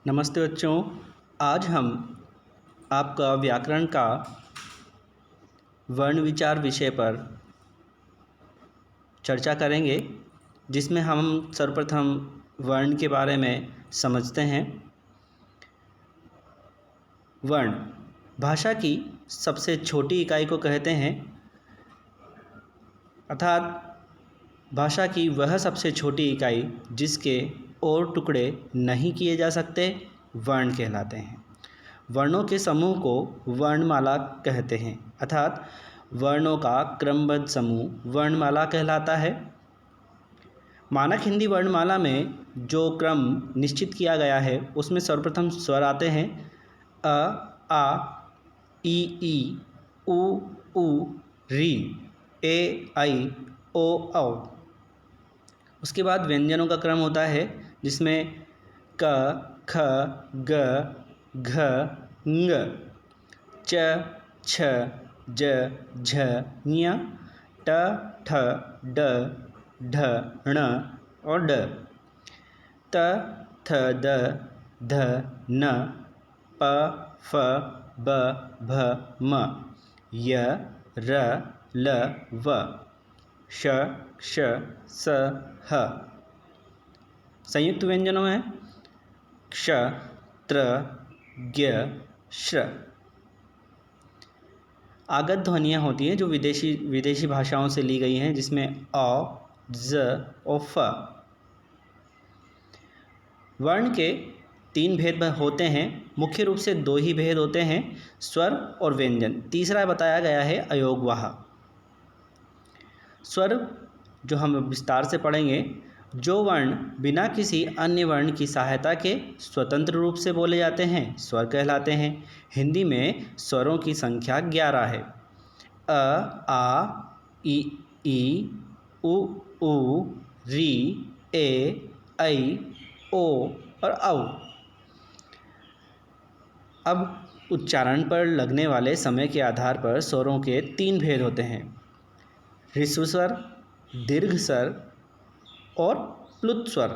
नमस्ते बच्चों। आज हम आपका व्याकरण का वर्ण विचार विषय पर चर्चा करेंगे, जिसमें हम सर्वप्रथम वर्ण के बारे में समझते हैं। वर्ण भाषा की सबसे छोटी इकाई को कहते हैं, अर्थात भाषा की वह सबसे छोटी इकाई जिसके और टुकड़े नहीं किए जा सकते वर्ण कहलाते हैं। वर्णों के समूह को वर्णमाला कहते हैं, अर्थात वर्णों का क्रमबद्ध समूह वर्णमाला कहलाता है। मानक हिंदी वर्णमाला में जो क्रम निश्चित किया गया है उसमें सर्वप्रथम स्वर आते हैं अ, आ, ई, उ, री, ए, ऐ, ओ, औ। उसके बाद व्यंजनों का क्रम होता है, जिसमें क, ख, ग, घ, ङ, च, छ, ज, झ, ञ, ट, ठ, ड, ढ, ण और ड। त, थ, द, ध, न, प, फ, ब, भ, म, य, र, ल, व, श, क्ष, स, ह। संयुक्त व्यंजनों में क्ष, त्र, ज्ञ, श्र। आगत ध्वनियाँ होती हैं जो विदेशी भाषाओं से ली गई हैं, जिसमें अ, ज और फ। वर्ण के 3 भेद होते हैं। मुख्य रूप से 2 ही भेद होते हैं, स्वर और व्यंजन। तीसरा बताया गया है अयोगवाह। स्वर जो हम विस्तार से पढ़ेंगे, जो वर्ण बिना किसी अन्य वर्ण की सहायता के स्वतंत्र रूप से बोले जाते हैं स्वर कहलाते हैं। हिंदी में स्वरों की संख्या 11 है। अ, आ, ई, उ, री, ए, ऐ, ओ और औ। अब उच्चारण पर लगने वाले समय के आधार पर स्वरों के 3 भेद होते हैं, ह्रस्व स्वर, दीर्घ स्वर और प्लुत स्वर।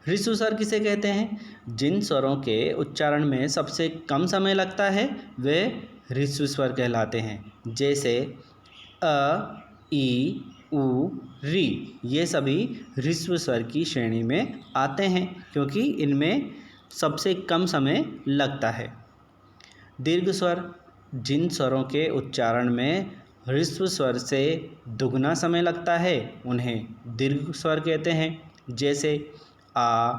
ह्रस्व स्वर किसे कहते हैं? जिन स्वरों के उच्चारण में सबसे कम समय लगता है वे ह्रस्व स्वर कहलाते हैं, जैसे अ, ई, उ, री। ये सभी ह्रस्व स्वर की श्रेणी में आते हैं क्योंकि इनमें सबसे कम समय लगता है। दीर्घ स्वर जिन स्वरों के उच्चारण में ह्रस्व स्वर से दुगना समय लगता है उन्हें दीर्घ स्वर कहते हैं, जैसे आ,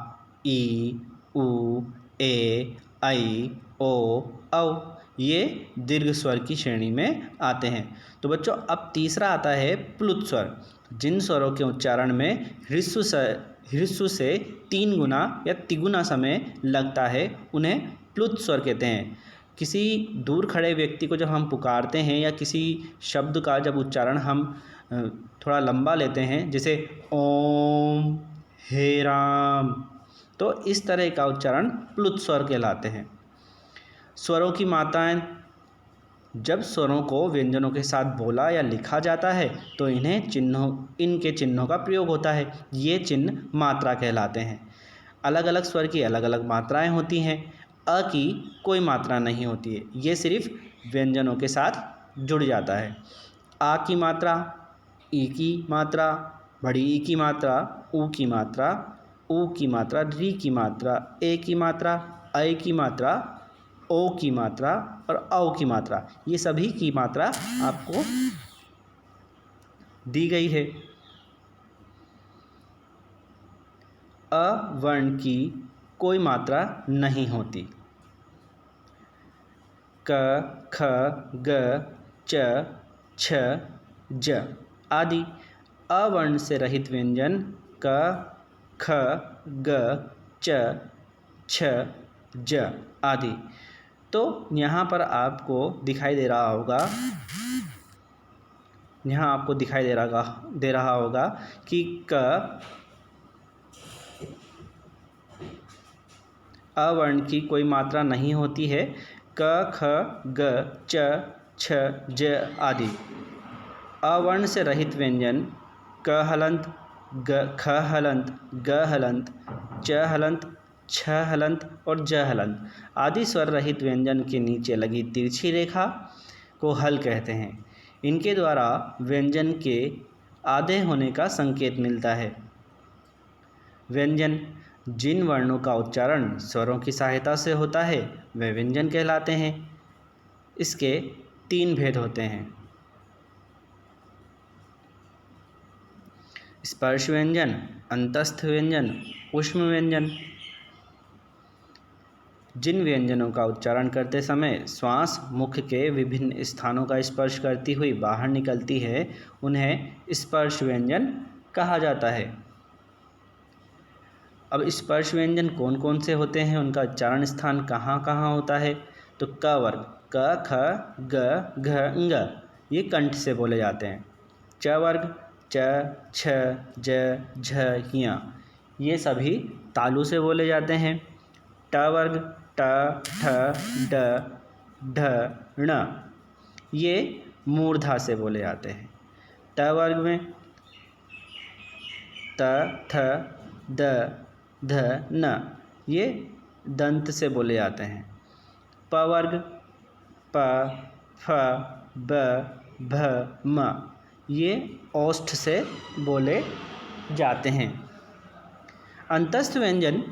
ई, उ, ए, ऐ, ओ, औ। ये दीर्घ स्वर की श्रेणी में आते हैं। तो बच्चों, अब तीसरा आता है प्लुत स्वर। जिन स्वरों के उच्चारण में ह्रस्व से 3 गुना या तिगुना समय लगता है उन्हें प्लुत स्वर कहते हैं। किसी दूर खड़े व्यक्ति को जब हम पुकारते हैं या किसी शब्द का जब उच्चारण हम थोड़ा लंबा लेते हैं, जैसे ओम, हे राम, तो इस तरह का उच्चारण प्लुत स्वर कहलाते हैं। स्वरों की मात्राएं, जब स्वरों को व्यंजनों के साथ बोला या लिखा जाता है तो इनके चिन्हों का प्रयोग होता है। ये चिन्ह मात्रा कहलाते हैं। अलग अलग स्वर की अलग अलग मात्राएं होती हैं। अ की कोई मात्रा नहीं होती है, ये सिर्फ व्यंजनों के साथ जुड़ जाता है। आ की मात्रा, ई की मात्रा, बड़ी ई की मात्रा, उ की मात्रा, ऊ की मात्रा, री की मात्रा, ए की मात्रा, ऐ की मात्रा, ओ की मात्रा और औ की मात्रा, ये सभी की मात्रा आपको दी गई है। अ वर्ण की कोई मात्रा नहीं होती। क, ख, ग, च, छ, ज आदि। अवर्ण से रहित व्यंजन क, ख, ग, च, छ, ज आदि। तो यहाँ पर आपको दिखाई दे रहा होगा कि क अवर्ण की कोई मात्रा नहीं होती है। क, ख, ग, च, छ, ज आदि। अवर्ण से रहित व्यंजन क हलंत, ख हलंत, ग हलंत, च हलंत, छ हलंत और ज हलंत आदि स्वर रहित व्यंजन के नीचे लगी तिरछी रेखा को हल कहते हैं। इनके द्वारा व्यंजन के आधे होने का संकेत मिलता है। व्यंजन जिन वर्णों का उच्चारण स्वरों की सहायता से होता है वे व्यंजन कहलाते हैं। इसके 3 भेद होते हैं। स्पर्श व्यंजन, अंतस्थ व्यंजन, ऊष्म व्यंजन। जिन व्यंजनों का उच्चारण करते समय श्वास मुख के विभिन्न स्थानों का स्पर्श करती हुई बाहर निकलती है उन्हें स्पर्श व्यंजन कहा जाता है। अब स्पर्श व्यंजन कौन कौन से होते हैं, उनका उच्चारण स्थान कहाँ कहाँ होता है? तो क वर्ग क ख ग घ ङ ये कंठ से बोले जाते हैं। च वर्ग च छ ज झ ञ ये सभी तालु से बोले जाते हैं। ट वर्ग ट ठ ड ढ ण ये मूर्धा से बोले जाते हैं। ट वर्ग में त थ द ध न ये दंत से बोले जाते हैं। प वर्ग प फ ब भ म ये ओष्ठ से बोले जाते हैं। अंतस्थ व्यंजन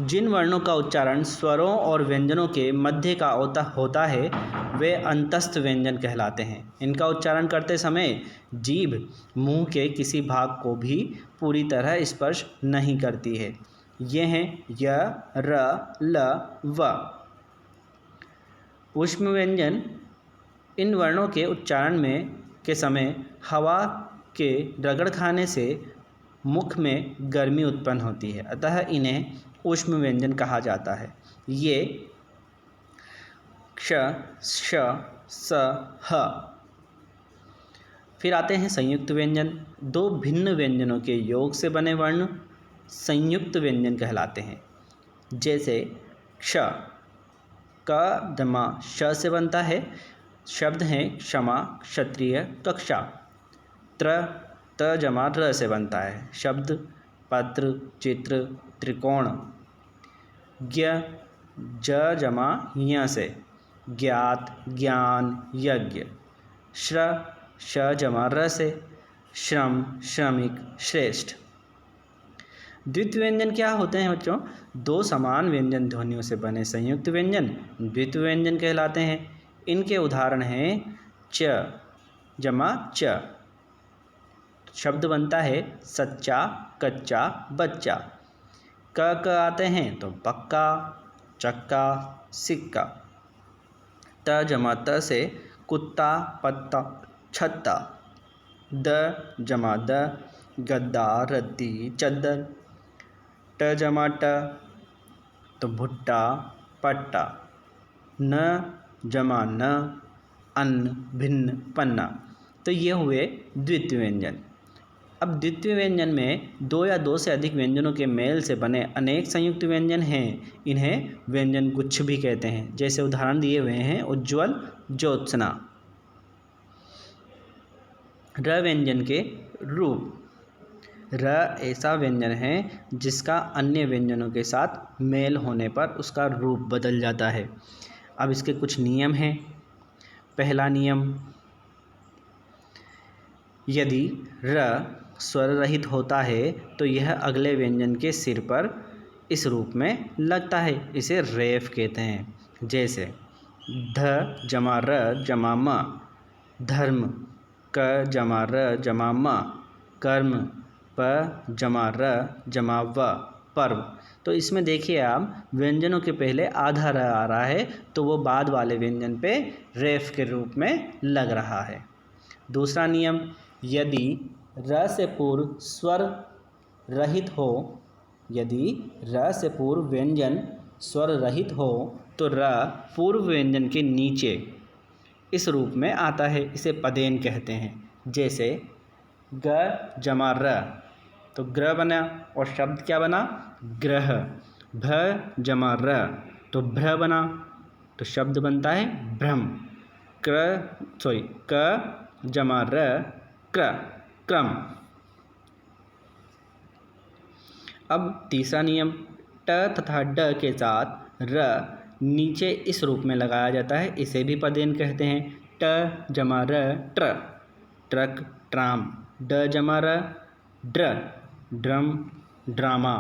जिन वर्णों का उच्चारण स्वरों और व्यंजनों के मध्य का होता है वे अंतस्थ व्यंजन कहलाते हैं। इनका उच्चारण करते समय जीभ मुंह के किसी भाग को भी पूरी तरह स्पर्श नहीं करती है। ये हैं य र ल व। ऊष्म व्यंजन इन वर्णों के उच्चारण के समय हवा के रगड़ खाने से मुख में गर्मी उत्पन्न होती है, अतः इन्हें ऊष्म व्यंजन कहा जाता है। ये क्ष श स ह। फिर आते हैं संयुक्त व्यंजन। 2 भिन्न व्यंजनों के योग से बने वर्ण संयुक्त व्यंजन कहलाते हैं। जैसे क्ष क दमा श से बनता है, शब्द हैं क्षमा, क्षत्रिय, कक्षा। त्र त जमा र से बनता है, शब्द पत्र, चित्र, त्रिकोण। ज्ञ ज जमा ञ से ज्ञात, ज्ञान, यज्ञ। श्र श जमा र से श्रम, श्रमिक, श्रेष्ठ। द्वित्व व्यंजन क्या होते हैं बच्चों? 2 समान व्यंजन ध्वनियों से बने संयुक्त व्यंजन द्वित्व व्यंजन कहलाते हैं। इनके उदाहरण हैं च जमा च, शब्द बनता है सच्चा, कच्चा, बच्चा। क आते हैं तो पक्का, चक्का, सिक्का। त जमा त से कुत्ता, पत्ता, छत्ता। द जमा द गद्दा, रद्दी, चद्दर। ट जमा ट तो भुट्टा, पट्टा। न जमा न अन्न, भिन्न, पन्ना। तो ये हुए द्वितीय व्यंजन। अब द्वितीय व्यंजन में 2 या 2 से अधिक व्यंजनों के मेल से बने अनेक संयुक्त व्यंजन हैं। इन्हें व्यंजन गुच्छ भी कहते हैं। जैसे उदाहरण दिए हुए हैं उज्ज्वल, ज्योत्सना। र व्यंजन के रूप। र ऐसा व्यंजन है जिसका अन्य व्यंजनों के साथ मेल होने पर उसका रूप बदल जाता है। अब इसके कुछ नियम हैं। पहला नियम, यदि र स्वर रहित होता है तो यह अगले व्यंजन के सिर पर इस रूप में लगता है, इसे रेफ कहते हैं। जैसे ध जमा र जमा म धर्म, क जमा र जमा म कर्म, प जमा र जमा व पर्व। तो इसमें देखिए आप व्यंजनों के पहले आधा र आ रहा है तो वो बाद वाले व्यंजन पे रेफ के रूप में लग रहा है। दूसरा नियम, यदि र से पूर्व स्वर रहित हो, यदि र से पूर्व व्यंजन स्वर रहित हो तो र पूर्व व्यंजन के नीचे इस रूप में आता है, इसे पदेन कहते हैं। जैसे ग जमा र तो ग्रह बना और शब्द क्या बना? ग्रह। भ जमा र तो भ्र बना तो शब्द बनता है भ्रम। क जमा र क्र, क्रम। अब तीसरा नियम, ट तथा ड के साथ र नीचे इस रूप में लगाया जाता है, इसे भी पदेन कहते हैं। ट जमा र ट्र, ट्रक ट्राम। ड जमा र ड्र, ड्रम ड्रामा।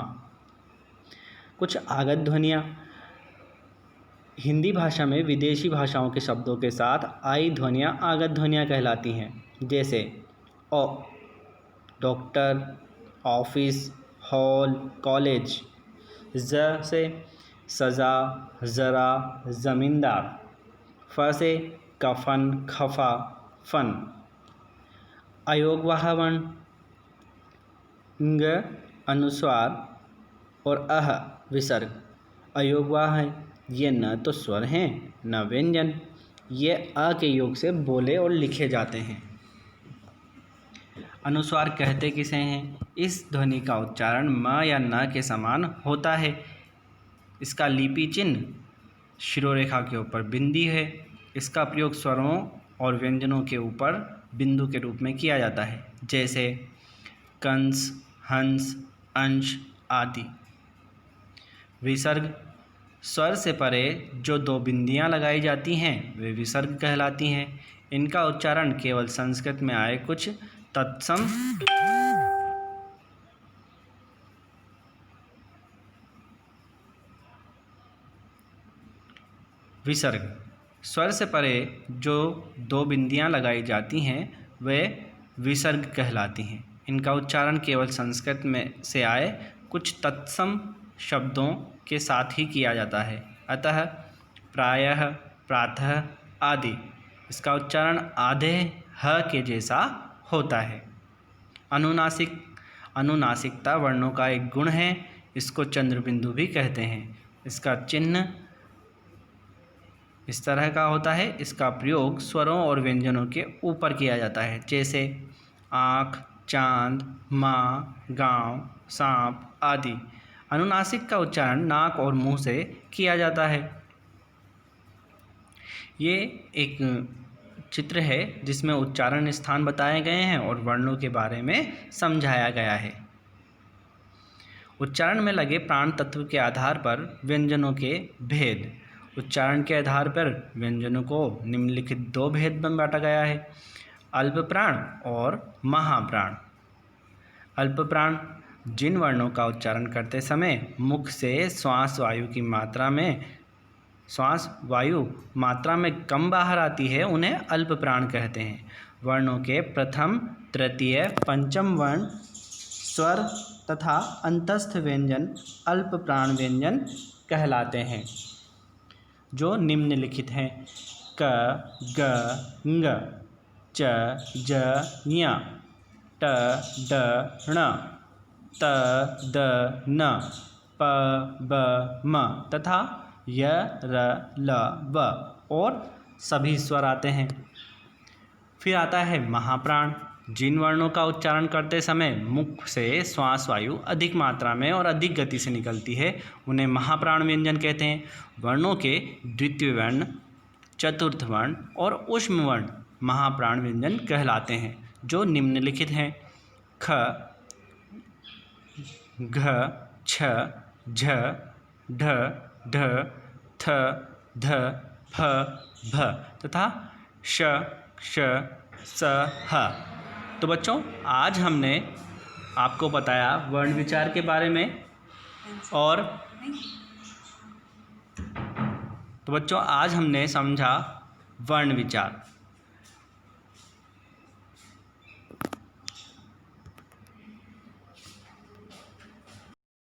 कुछ आगत ध्वनियाँ। हिंदी भाषा में विदेशी भाषाओं के शब्दों के साथ आई ध्वनियाँ आगत ध्वनियाँ कहलाती हैं। जैसे ओ, डॉक्टर, ऑफिस, हॉल, कॉलेज। ज से सज़ा, ज़रा, ज़मींदार। फ से कफन, खफा, फन। अयोगवाह वर्ण ङ अनुस्वार और अह विसर्ग। अयोगवाह है, ये न तो स्वर हैं न व्यंजन, ये अ के योग से बोले और लिखे जाते हैं। अनुस्वार कहते किसे हैं? इस ध्वनि का उच्चारण म या न के समान होता है। इसका लिपि चिन्ह शिरोरेखा के ऊपर बिंदी है। इसका प्रयोग स्वरों और व्यंजनों के ऊपर बिंदु के रूप में किया जाता है, जैसे कंस, हंस, अंश आदि। विसर्ग स्वर से परे जो दो बिंदियां लगाई जाती हैं वे विसर्ग कहलाती हैं। इनका उच्चारण केवल संस्कृत में आए कुछ तत्सम विसर्ग स्वर से परे जो दो बिंदियां लगाई जाती हैं वे विसर्ग कहलाती हैं। इनका उच्चारण केवल संस्कृत में से आए कुछ तत्सम शब्दों के साथ ही किया जाता है, अतः प्रायः, प्रातः आदि। इसका उच्चारण आधे ह के जैसा होता है। अनुनासिकता वर्णों का एक गुण है, इसको चंद्रबिंदु भी कहते हैं। इसका चिन्ह इस तरह का होता है। इसका प्रयोग स्वरों और व्यंजनों के ऊपर किया जाता है, जैसे आँख, चांद, माँ, गांव, सांप आदि। अनुनासिक का उच्चारण नाक और मुंह से किया जाता है। ये एक चित्र है जिसमें उच्चारण स्थान बताए गए हैं और वर्णों के बारे में समझाया गया है। उच्चारण में लगे प्राण तत्व के आधार पर व्यंजनों के भेद। उच्चारण के आधार पर व्यंजनों को निम्नलिखित दो भेद में बांटा गया है, अल्प प्राण और महाप्राण। अल्प प्राण जिन वर्णों का उच्चारण करते समय मुख से श्वास वायु मात्रा में कम बाहर आती है, उन्हें अल्प प्राण कहते हैं। वर्णों के प्रथम, तृतीय, पंचम वर्ण, स्वर तथा अंतस्थ व्यंजन अल्प प्राण व्यंजन कहलाते हैं, जो निम्नलिखित हैं। क, ग, ङ, च, ज, ञ, ट, ड, ण, त, द, न, प, ब, म तथा य, र, ल, व और सभी स्वर आते हैं। फिर आता है महाप्राण। जिन वर्णों का उच्चारण करते समय मुख से श्वास वायु अधिक मात्रा में और अधिक गति से निकलती है, उन्हें महाप्राण व्यंजन कहते हैं। वर्णों के द्वितीय वर्ण, चतुर्थ वर्ण और ऊष्म वर्ण महाप्राण व्यंजन कहलाते हैं, जो निम्नलिखित हैं। ख, घ, छ, झ, ढ, ढ, थ, ध, फ, भ तथा श, श, स, ह। तो बच्चों, आज हमने आपको बताया वर्ण विचार के बारे में और तो बच्चों आज हमने समझा वर्ण विचार।